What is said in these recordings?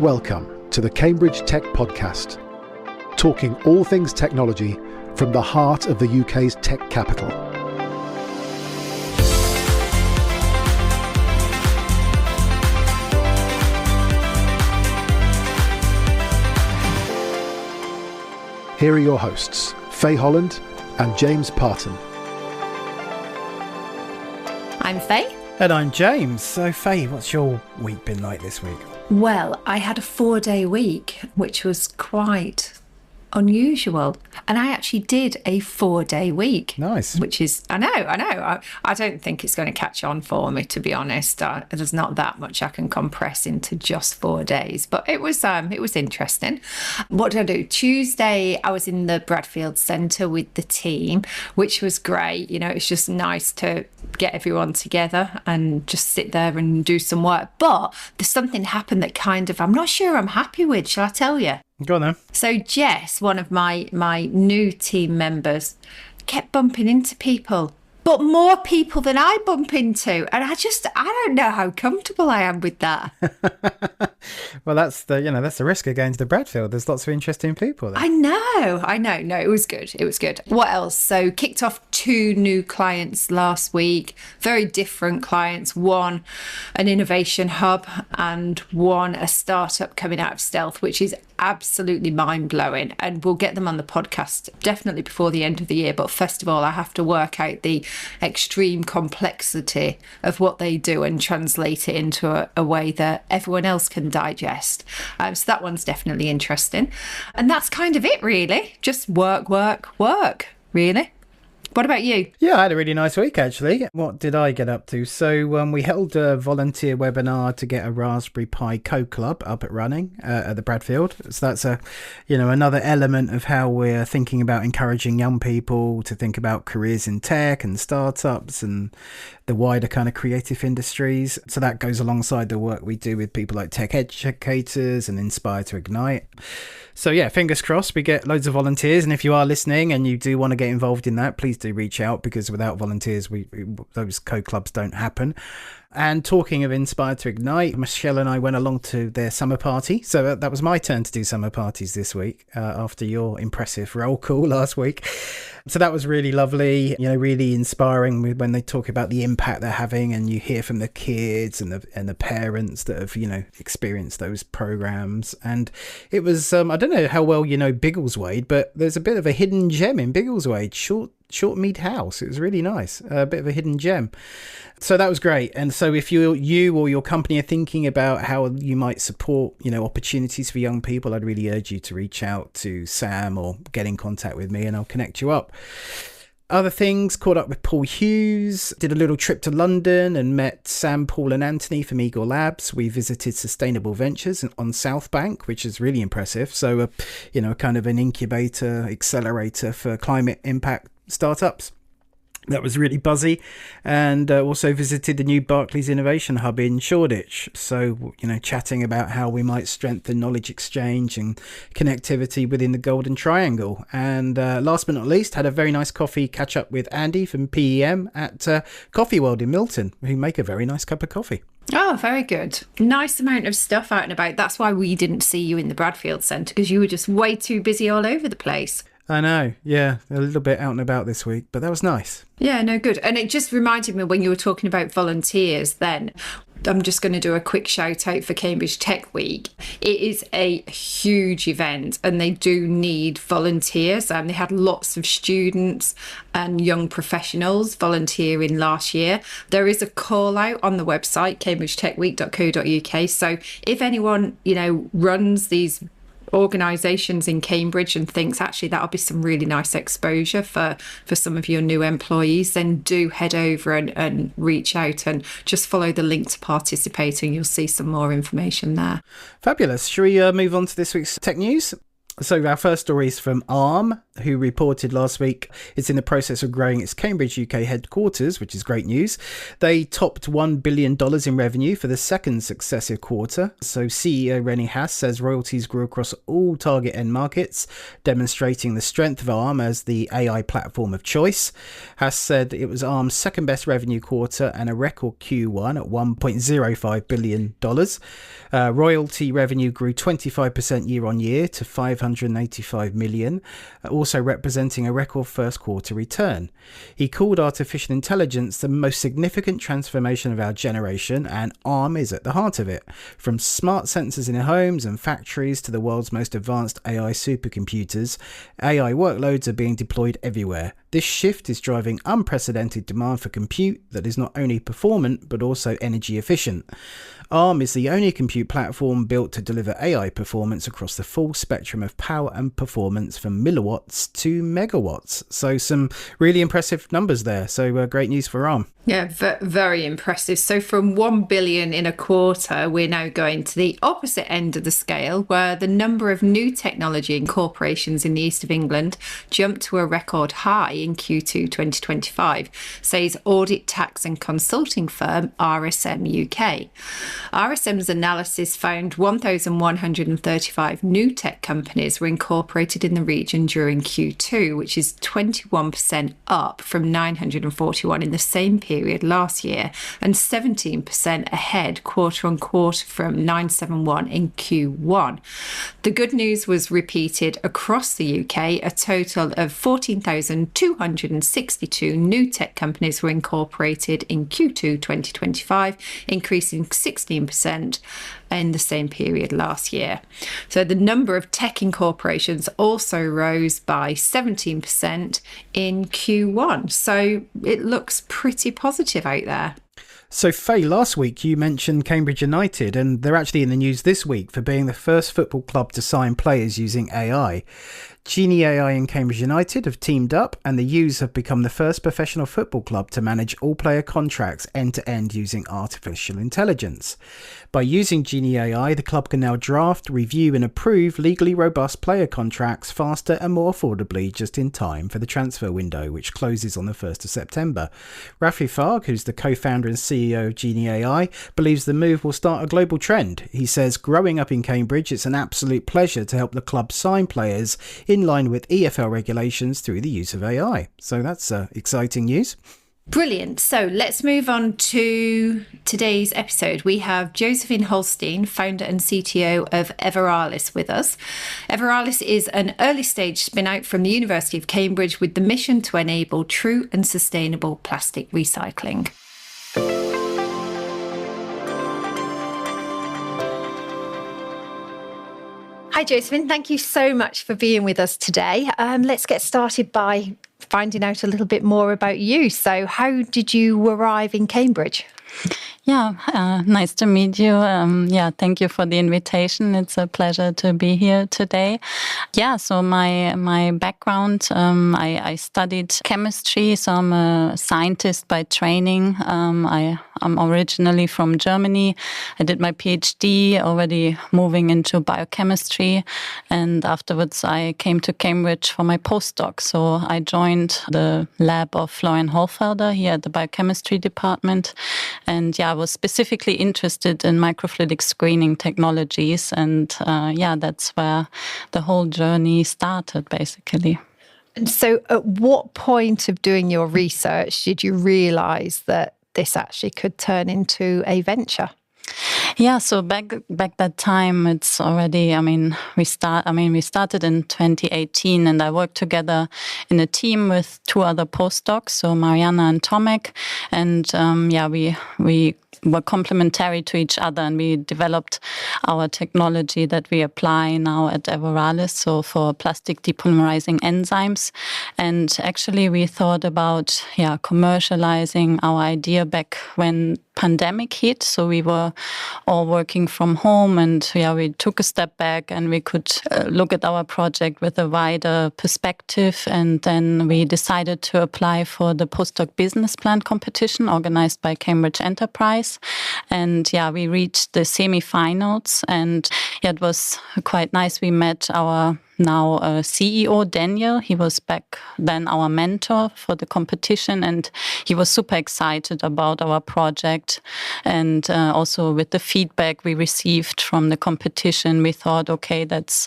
Welcome to the Cambridge Tech Podcast, talking all things technology from the heart of the UK's tech capital. Here are your hosts, Faye Holland and James Parton. I'm Faye. And I'm James. So Faye, what's your week been like this week? Well, I had a 4-day week, which was quite unusual. And I actually did a 4-day week. Nice. Which is, I know. I don't think it's going to catch on for me, to be honest. There's not that much I can compress into just 4 days. But it was interesting. What did I do? Tuesday, I was in the Bradfield Centre with the team, which was great. You know, it's just nice to get everyone together and just sit there and do some work. But there's something happened that I'm not sure I'm happy with. Shall I tell you? Go on then. So Jess, one of my new team members, kept bumping into people, but more people than I bump into. And I don't know how comfortable I am with that. Well, that's the risk of going to the Bradfield. There's lots of interesting people there. I know. No, it was good. What else? So kicked off 2 new clients last week, very different clients. One, an innovation hub, and one, a startup coming out of stealth, which is absolutely mind-blowing. And we'll get them on the podcast definitely before the end of the year. But first of all, I have to work out the extreme complexity of what they do and translate it into a way that everyone else can digest. So that one's definitely interesting. And that's kind of it, really. Just work, really. What about you? Yeah, I had a really nice week, actually. What did I get up to? So we held a volunteer webinar to get a Raspberry Pi Co-Club up and running at the Bradfield. So that's another element of how we're thinking about encouraging young people to think about careers in tech and startups and the wider kind of creative industries. So that goes alongside the work we do with people like tech educators and Inspire to Ignite. So yeah, fingers crossed we get loads of volunteers. And if you are listening and you do want to get involved in that, please do reach out, because without volunteers, those co-clubs don't happen. And talking of Inspire to Ignite, Michelle and I went along to their summer party. So that was my turn to do summer parties this week after your impressive roll call last week. So that was really lovely, really inspiring when they talk about the impact they're having, and you hear from the kids and the parents that have, experienced those programs. And it was, I don't know how well you know Biggleswade, but there's a bit of a hidden gem in Biggleswade, Shortmead House. It was really nice, a bit of a hidden gem. So that was great. And so if you or your company are thinking about how you might support, opportunities for young people, I'd really urge you to reach out to Sam or get in contact with me and I'll connect you up. Other things, caught up with Paul Hughes, did a little trip to London and met Sam, Paul and Anthony from Eagle Labs. We visited Sustainable Ventures on South Bank, which is really impressive. So, kind of an incubator, accelerator for climate impact startups. That was really buzzy. And also visited the new Barclays Innovation Hub in Shoreditch. So, chatting about how we might strengthen knowledge exchange and connectivity within the Golden Triangle. And last but not least, had a very nice coffee catch up with Andy from PEM at Coffee World in Milton, who make a very nice cup of coffee. Oh, very good. Nice amount of stuff out and about. That's why we didn't see you in the Bradfield Centre, because you were just way too busy all over the place. I know, yeah, a little bit out and about this week, but that was nice. Yeah, no, good. And it just reminded me when you were talking about volunteers then, I'm just going to do a quick shout out for Cambridge Tech Week. It is a huge event and they do need volunteers. They had lots of students and young professionals volunteering last year. There is a call out on the website, cambridgetechweek.co.uk. So if anyone, runs these organisations in Cambridge and thinks actually that'll be some really nice exposure for some of your new employees, then do head over and reach out and just follow the link to participate and you'll see some more information there. Fabulous. Shall we move on to this week's tech news? So our first story is from Arm, who reported last week it's in the process of growing its Cambridge, UK headquarters, which is great news. They topped $1 billion in revenue for the second successive quarter. So CEO Rennie Haas says royalties grew across all target end markets, demonstrating the strength of ARM as the AI platform of choice. Haas said it was ARM's second best revenue quarter and a record Q1 at $1.05 billion. Royalty revenue grew 25% year on year to $585 million, also representing a record first quarter return. He called artificial intelligence the most significant transformation of our generation, and ARM is at the heart of it. From smart sensors in homes and factories to the world's most advanced AI supercomputers, AI workloads are being deployed everywhere. This shift is driving unprecedented demand for compute that is not only performant but also energy efficient. ARM is the only compute platform built to deliver AI performance across the full spectrum of power and performance from milliwatts to megawatts. So some really impressive numbers there. So great news for ARM. Yeah, very impressive. So from 1 billion in a quarter, we're now going to the opposite end of the scale, where the number of new technology incorporations in the east of England jumped to a record high in Q2 2025, says audit, tax and consulting firm RSM UK. RSM's analysis found 1,135 new tech companies were incorporated in the region during Q2, which is 21% up from 941 in the same period last year and 17% ahead quarter on quarter from 971 in Q1. The good news was repeated across the UK. A total of 14,262 new tech companies were incorporated in Q2 2025, increasing 16% in the same period last year. So the number of tech incorporations also rose by 17% in Q1. So it looks pretty positive out there. So Faye, last week you mentioned Cambridge United, and they're actually in the news this week for being the first football club to sign players using AI. Genie AI and Cambridge United have teamed up, and the U's have become the first professional football club to manage all player contracts end-to-end using artificial intelligence. By using Genie AI, the club can now draft, review and approve legally robust player contracts faster and more affordably, just in time for the transfer window, which closes on the 1st of September. Rafi Farg, who's the co-founder and CEO of Genie AI, believes the move will start a global trend. He says, growing up in Cambridge, it's an absolute pleasure to help the club sign players in line with EFL regulations through the use of AI. So that's exciting news. Brilliant. So let's move on to today's episode. We have Josephin Holstein, founder and CTO of Evoralis, with us. Evoralis is an early stage spin out from the University of Cambridge with the mission to enable true and sustainable plastic recycling. Hi, Josephin. Thank you so much for being with us today. Let's get started by finding out a little bit more about you. So how did you arrive in Cambridge? Yeah, nice to meet you. Thank you for the invitation. It's a pleasure to be here today. Yeah, so my background, I studied chemistry, so I'm a scientist by training. I'm originally from Germany. I did my PhD, already moving into biochemistry, and afterwards I came to Cambridge for my postdoc. So I joined the lab of Florian Hohlfelder here at the biochemistry department, and I was specifically interested in microfluidic screening technologies, and that's where the whole journey started, basically. And so at what point of doing your research did you realise that this actually could turn into a venture? Yeah, so back that time, it's already, we started in 2018, and I worked together in a team with two other postdocs, so Mariana and Tomek, and we were complementary to each other, and we developed our technology that we apply now at Evoralis, so for plastic depolymerizing enzymes. And actually we thought about commercializing our idea back when pandemic hit. So we were all working from home, and we took a step back and we could look at our project with a wider perspective. And then we decided to apply for the postdoc business plan competition organized by Cambridge Enterprise. And we reached the semi-finals, and it was quite nice. We met our now CEO, Daniel. He was back then our mentor for the competition, and he was super excited about our project. And also with the feedback we received from the competition, we thought, okay, that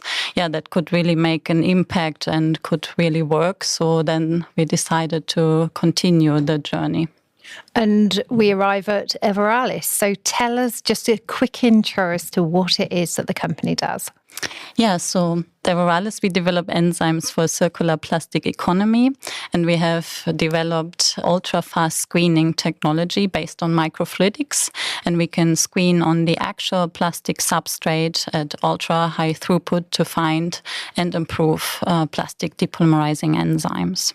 could really make an impact and could really work. So then we decided to continue the journey. And we arrive at Evoralis. So tell us just a quick intro as to what it is that the company does. Yeah, so at Evoralis, we develop enzymes for circular plastic economy, and we have developed ultra-fast screening technology based on microfluidics, and we can screen on the actual plastic substrate at ultra-high throughput to find and improve plastic depolymerizing enzymes.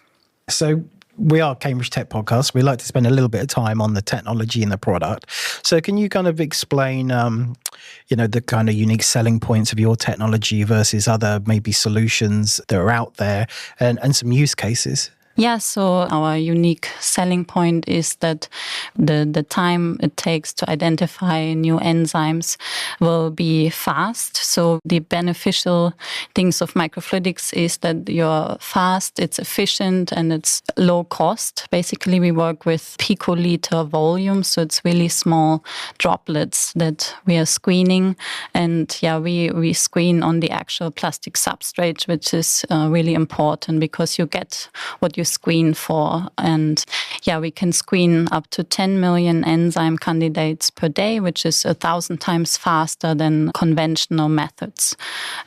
So we are Cambridge Tech Podcast. We like to spend a little bit of time on the technology and the product. So can you kind of explain, the kind of unique selling points of your technology versus other maybe solutions that are out there and some use cases? Yeah, so our unique selling point is that the time it takes to identify new enzymes will be fast. So the beneficial things of microfluidics is that you're fast, it's efficient, and it's low cost. Basically, we work with picoliter volume, so it's really small droplets that we are screening. And we screen on the actual plastic substrate, which is really important because you get what you screen for. And we can screen up to 10 million enzyme candidates per day, which is 1,000 times faster than conventional methods.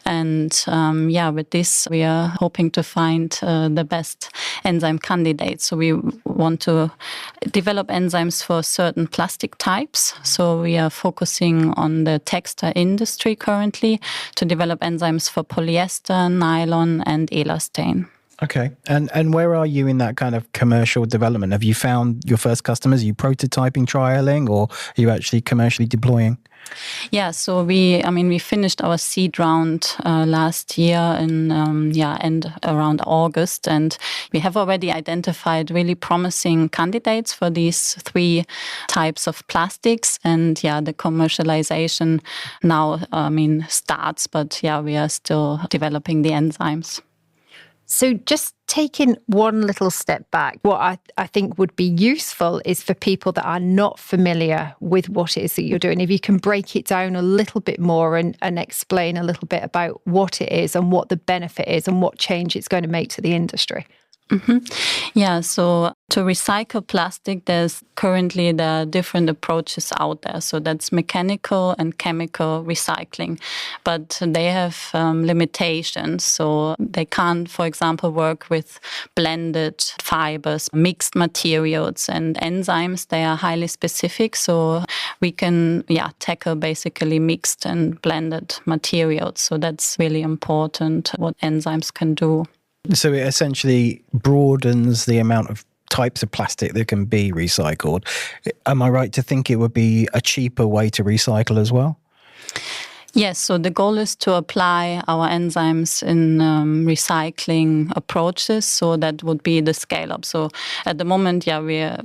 And with this, we are hoping to find the best enzyme candidates. So we want to develop enzymes for certain plastic types. So we are focusing on the textile industry currently to develop enzymes for polyester, nylon, and elastane. Okay. And where are you in that kind of commercial development? Have you found your first customers? Are you prototyping, trialing, or are you actually commercially deploying? Yeah, so we finished our seed round last year in end around August, and we have already identified really promising candidates for these 3 types of plastics. And the commercialization now starts, but we are still developing the enzymes. So just taking one little step back, what I think would be useful is for people that are not familiar with what it is that you're doing, if you can break it down a little bit more and explain a little bit about what it is and what the benefit is and what change it's going to make to the industry. Mm-hmm. Yeah, so to recycle plastic, there are different approaches out there. So that's mechanical and chemical recycling, but they have limitations. So they can't, for example, work with blended fibers, mixed materials, and enzymes. They are highly specific. So we can tackle basically mixed and blended materials. So that's really important what enzymes can do. So it essentially broadens the amount of types of plastic that can be recycled. Am I right to think it would be a cheaper way to recycle as well? Yes, so the goal is to apply our enzymes in recycling approaches. So that would be the scale up. So at the moment, we're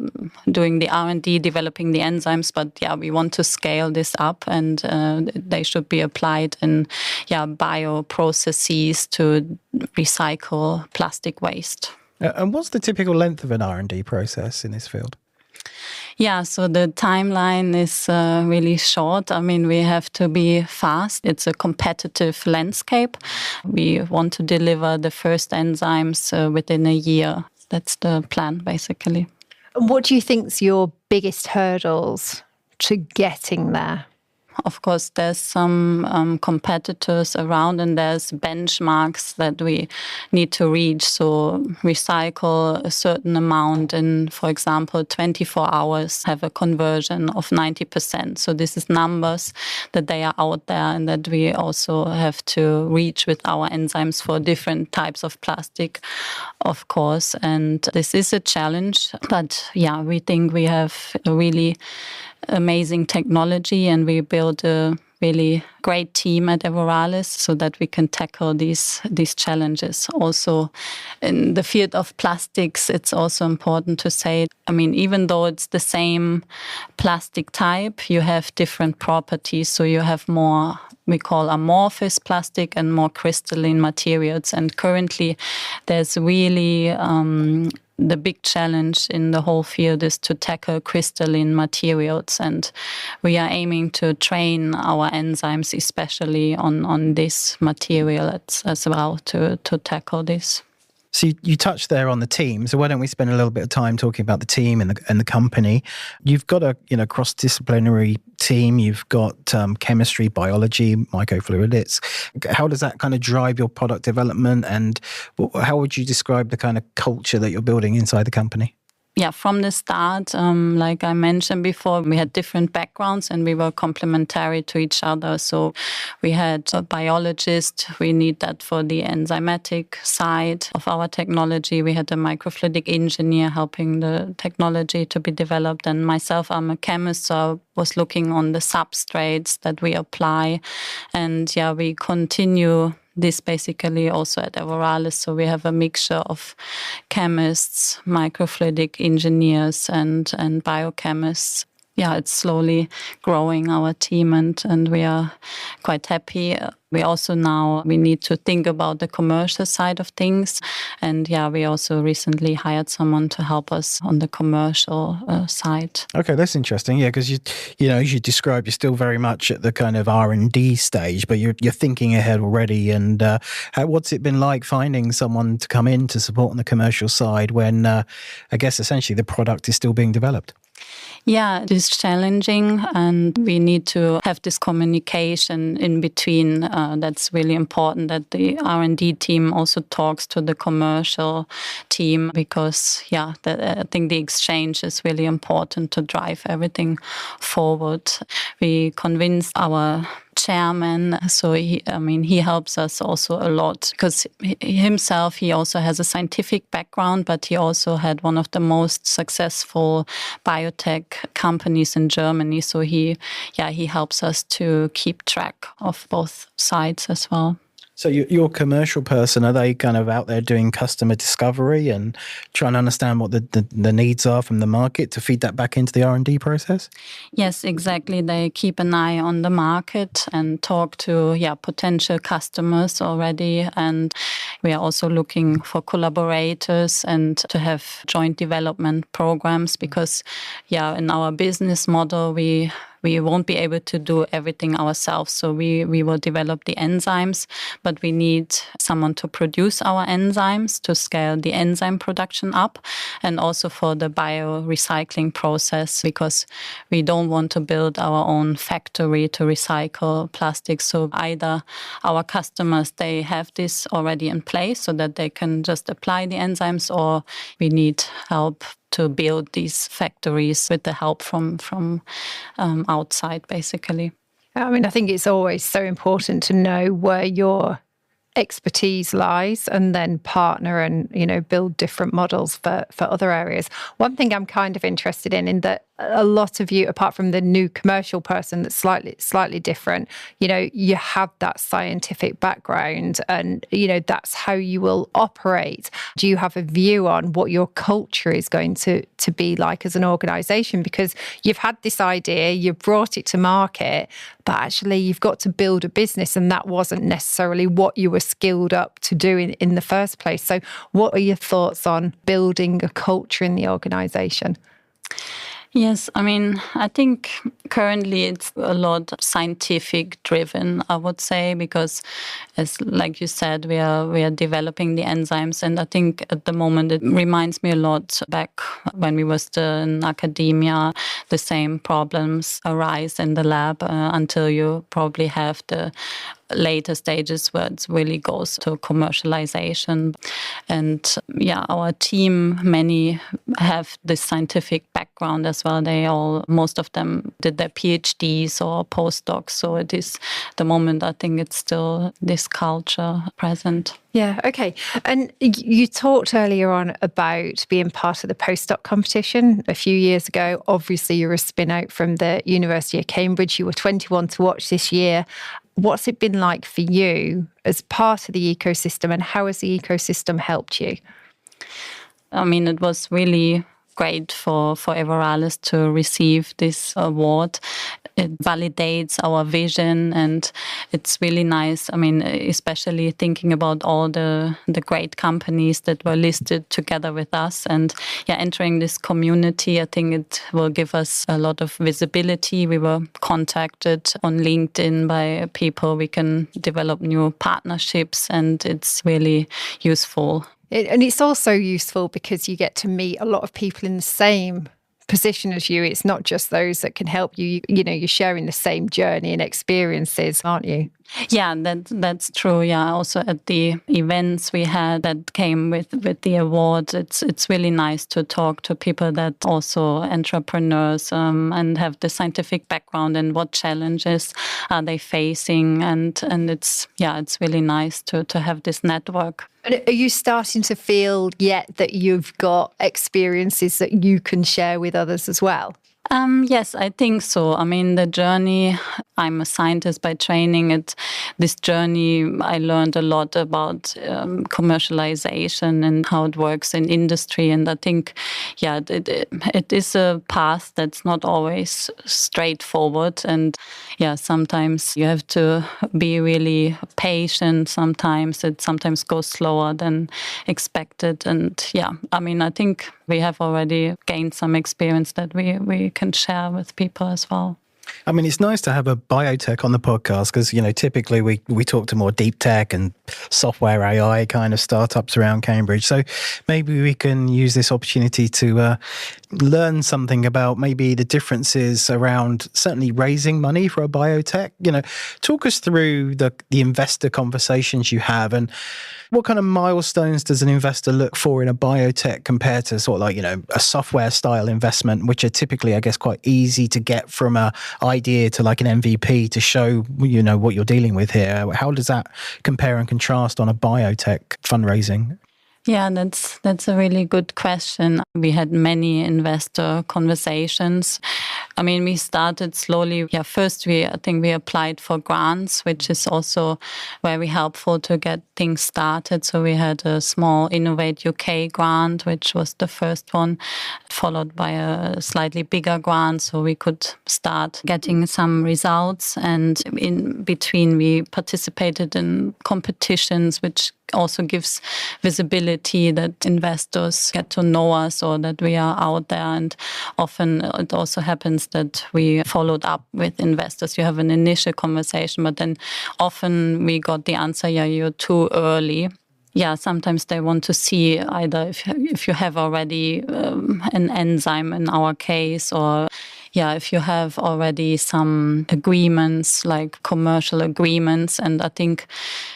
doing the R&D, developing the enzymes, but we want to scale this up, and they should be applied in bioprocesses to recycle plastic waste. And what's the typical length of an R&D process in this field? Yeah, so the timeline is really short. We have to be fast. It's a competitive landscape. We want to deliver the first enzymes within a year. That's the plan, basically. What do you think's your biggest hurdles to getting there? Of course, there's some competitors around, and there's benchmarks that we need to reach. So recycle a certain amount in, for example, 24 hours, have a conversion of 90%. So this is numbers that they are out there and that we also have to reach with our enzymes for different types of plastic, of course. And this is a challenge. But we think we have a really amazing technology, and we built a really great team at Evoralis so that we can tackle these challenges. Also, in the field of plastics, it's also important to say, even though it's the same plastic type, you have different properties. So you have more we call amorphous plastic and more crystalline materials. And currently there's really the big challenge in the whole field is to tackle crystalline materials. And we are aiming to train our enzymes, especially on this material as well, to tackle this. So you touched there on the team. So why don't we spend a little bit of time talking about the team and the company? You've got a cross-disciplinary team. You've got chemistry, biology, microfluidics. How does that kind of drive your product development? And how would you describe the kind of culture that you're building inside the company? Yeah, from the start, like I mentioned before, we had different backgrounds and we were complementary to each other. So we had a biologist, we need that for the enzymatic side of our technology. We had a microfluidic engineer helping the technology to be developed. And myself, I'm a chemist, so I was looking on the substrates that we apply. And yeah, we continue this basically also at Evoralis. So we have a mixture of chemists, microfluidic engineers and biochemists. Yeah, it's slowly growing, our team, and we are quite happy. We also now, we need to think about the commercial side of things. And yeah, we also recently hired someone to help us on the commercial side. Okay, that's interesting. Yeah, because you know, as you described, you're still very much at the kind of R&D stage, but you're thinking ahead already. And what's it been like finding someone to come in to support on the commercial side when I guess essentially the product is still being developed? Yeah, it is challenging, and we need to have this communication in between. That's really important, that the R&D team also talks to the commercial team, because, yeah, I think the exchange is really important to drive everything forward. We convinced our chairman, so he helps us also a lot, because himself, he also has a scientific background, but he also had one of the most successful biotech companies in Germany. So he helps us to keep track of both sides as well. So your commercial person, are they kind of out there doing customer discovery and trying to understand what the needs are from the market to feed that back into the R&D process? Yes, exactly. They keep an eye on the market and talk to potential customers already. And we are also looking for collaborators and to have joint development programs, because in our business model, we won't be able to do everything ourselves. So we will develop the enzymes, but we need someone to produce our enzymes, to scale the enzyme production up, and also for the biorecycling process, because we don't want to build our own factory to recycle plastic. So either our customers, they have this already in place so that they can just apply the enzymes, or we need help to build these factories with the help from outside, basically. I mean, I think it's always so important to know where your expertise lies and then partner and, build different models for other areas. One thing I'm kind of interested in that a lot of you, apart from the new commercial person that's slightly different, you have that scientific background and, that's how you will operate. Do you have a view on what your culture is going to be like as an organisation? Because you've had this idea, you've brought it to market, but actually you've got to build a business, and that wasn't necessarily what you were skilled up to do in the first place. So what are your thoughts on building a culture in the organisation? Yes, I mean, I think currently it's a lot scientific driven, I would say, because like you said, we are developing the enzymes. And I think at the moment it reminds me a lot back when we were still in academia, the same problems arise in the lab until you probably have the later stages where it really goes to commercialization. And our team, many have this scientific background as well. Most of them did their PhDs or postdocs. So it is, the moment, I think it's still this culture present. Yeah, okay. And you talked earlier on about being part of the postdoc competition a few years ago. Obviously, you're a spin out from the University of Cambridge. You were 21 to watch this year. What's it been like for you as part of the ecosystem, and how has the ecosystem helped you? I mean, it was really great for Evoralis to receive this award. it validates our vision, and it's really nice. I mean, especially thinking about all the great companies that were listed together with us, and entering this community, I think it will give us a lot of visibility. We were contacted on LinkedIn by people. We can develop new partnerships, and it's really useful. And it's also useful because you get to meet a lot of people in the same position as you. It's not just those that can help you. You know, you're sharing the same journey and experiences, aren't you? Yeah, that's true. Yeah, also at the events we had that came with the awards, it's really nice to talk to people that also entrepreneurs and have the scientific background, and what challenges are they facing, and it's really nice to have this network. And are you starting to feel yet that you've got experiences that you can share with others as well? Yes, I think so. I mean, the journey, I'm a scientist by training. This journey, I learned a lot about commercialization and how it works in industry. And I think, it is a path that's not always straightforward. And sometimes you have to be really patient. Sometimes it goes slower than expected. And I mean, I think we have already gained some experience that we can share with people as well. I mean, it's nice to have a biotech on the podcast because, typically we talk to more deep tech and software AI kind of startups around Cambridge. So maybe we can use this opportunity to learn something about maybe the differences around certainly raising money for a biotech. Talk us through the investor conversations you have, and what kind of milestones does an investor look for in a biotech compared to sort of like, a software style investment, which are typically, I guess, quite easy to get from a idea to like an MVP to show, what you're dealing with here. How does that compare and contrast on a biotech fundraising? Yeah, that's a really good question. We had many investor conversations. I mean, we started slowly. Yeah, first I think we applied for grants, which is also very helpful to get things started. So we had a small Innovate UK grant, which was the first one, followed by a slightly bigger grant, so we could start getting some results. And in between, we participated in competitions, which also gives visibility that investors get to know us or that we are out there. And often it also happens that we followed up with investors. You have an initial conversation, but then often we got the answer, you're too early. Yeah, sometimes they want to see either if you have already an enzyme in our case, or if you have already some agreements, like commercial agreements. And I think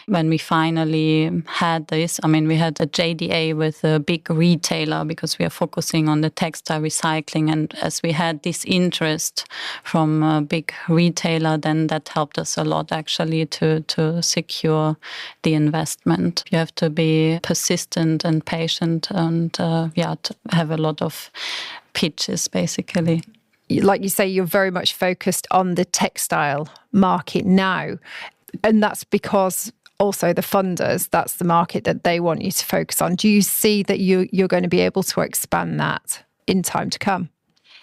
when we finally had this, I mean, we had a JDA with a big retailer because we are focusing on the textile recycling. And as we had this interest from a big retailer, then that helped us a lot actually to secure the investment. You have to be persistent and patient and to have a lot of pitches basically. Like you say, you're very much focused on the textile market now. And that's because also the funders, that's the market that they want you to focus on. Do you see that you're going to be able to expand that in time to come?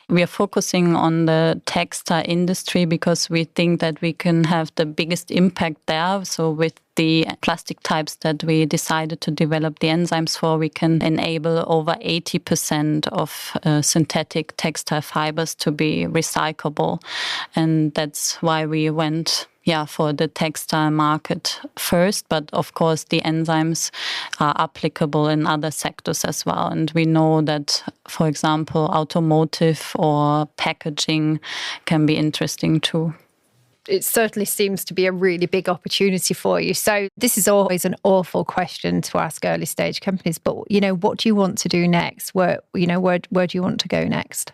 We are focusing on the textile industry because we think that we can have the biggest impact there. So with the plastic types that we decided to develop the enzymes for, we can enable over 80% of synthetic textile fibers to be recyclable. And that's why we went for the textile market first, but of course the enzymes are applicable in other sectors as well. And we know that, for example, automotive or packaging can be interesting too. It certainly seems to be a really big opportunity for you. So this is always an awful question to ask early stage companies, but what do you want to do next? Where do you want to go next?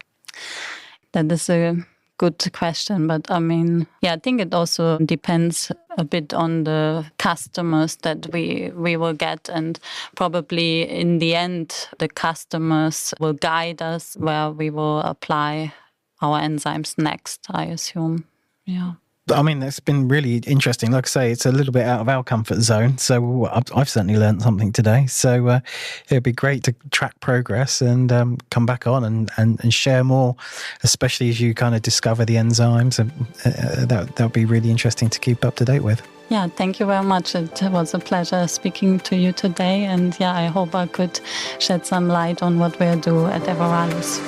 That is a good question, but I mean, I think it also depends a bit on the customers that we will get, and probably in the end the customers will guide us where we will apply our enzymes next, I assume. Yeah. I mean, it's been really interesting. Like I say, it's a little bit out of our comfort zone. So I've certainly learned something today. So it'd be great to track progress and come back on and share more, especially as you kind of discover the enzymes. And that would be really interesting to keep up to date with. Yeah, thank you very much. It was a pleasure speaking to you today. And yeah, I hope I could shed some light on what we do at Evoralis.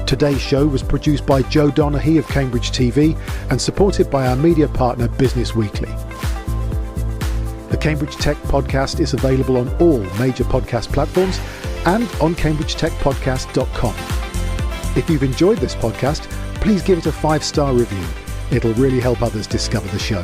Today's show was produced by Joe Donaghy of Cambridge TV and supported by our media partner Business Weekly. The Cambridge Tech Podcast is available on all major podcast platforms and on cambridgetechpodcast.com. If you've enjoyed this podcast, please give it a 5-star review. It'll really help others discover the show.